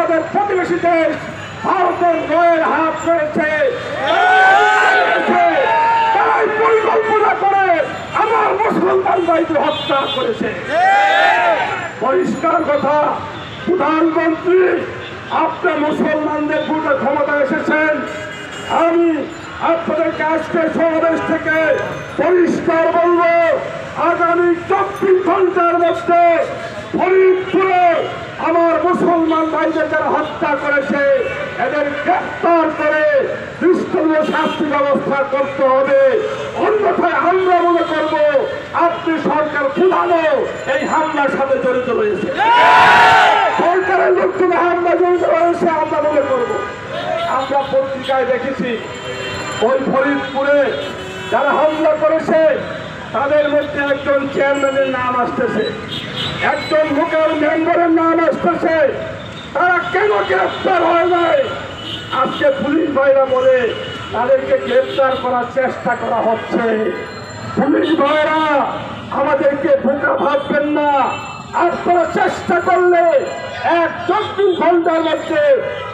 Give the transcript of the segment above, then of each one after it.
আমাদের প্রতিবেশী দেশ ভারতের নয়ের হাত রয়েছে, তারাই পরিকল্পনা করে আমার মুসলমান ভাইদের হত্যা করেছে। পরিষ্কার কথা, প্রধানমন্ত্রী আপনার মুসলমানদের ভোটে ক্ষমতা এসেছেন। আমি আপনাদেরকে আজকে সমাবেশ থেকে পরিষ্কার বলব, আগামী 24 ঘন্টার মধ্যে ফরিদপুরে আমার মুসলমান ভাইদের যারা হত্যা করেছে এদের গ্রেফতার করে দৃষ্টনীয় শাস্তি ব্যবস্থা করতে হবে। অন্যথায় আমরা মনে করব আপনি সরকার প্রধানও এই হামলার সাথে জড়িত রয়েছে, সরকারের লোকজনে হামলা জড়িত রয়েছে আমরা মনে করব। আমরা পত্রিকায় দেখেছি ওই ফরিদপুরে যারা হামলা করেছে তাদের মধ্যে একজন চেয়ারম্যানের নাম আসতেছে, একজন লোকাল মেম্বারের নাম আসতেছে। তারা কেন গ্রেফতার হয় নাই? আজকে পুলিশ ভাইরা বলে তাদেরকে গ্রেফতার করার চেষ্টা করা হচ্ছে। পুলিশ ভাইরা আমাদেরকে বোকা ভাববেন না, আপনারা চেষ্টা করলে 24 ঘন্টার মধ্যে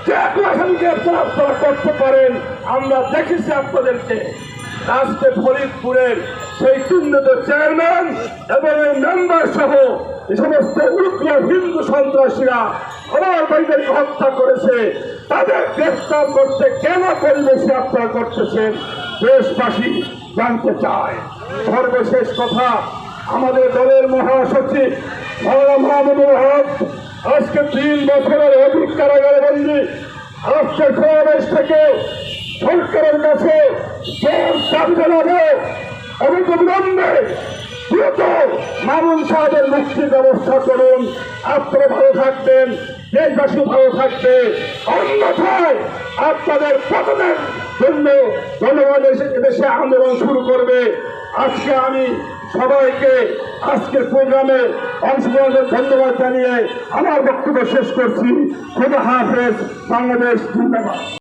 যে এখন গ্রেফতার আপনারা করতে পারেন। আমরা দেখেছি আপনাদেরকে আজকে ফরিদপুরের সেই চিহ্নিত চেয়ারম্যান এবং এই মেম্বার সহ এই সমস্ত উগ্র হিন্দু সন্ত্রাসীরা আমার ভাইদেরকে হত্যা করেছে। তাদের গ্রেফতার করতে কেন পরিবেশে আপনারা করতেছেন দেশবাসী জানতে চায়। সর্বশেষ কথা, আমাদের দলের মহাসচিব মাহমুদুল হক আজকে 3 বছরের অধিক কারাগারে বন্দী। আজকে সমাবেশ থেকে সরকারের কাছে দাবি জানাবো অবিলম্বে দ্রুত মামুন সাহেবের মুক্তির ব্যবস্থা করুন। আপনারা ভালো থাকবেন, দেশবাসী ভালো থাকবে, অন্যথায় আপনাদের পতনের জন্য জনগণ দেশে আন্দোলন শুরু করবে। আজকে আমি সবাইকে আজকের প্রোগ্রামে অংশগ্রহণের ধন্যবাদ জানিয়ে আমার বক্তব্য শেষ করছি। খোদা হাফেজ। বাংলাদেশ জিন্দাবাদ।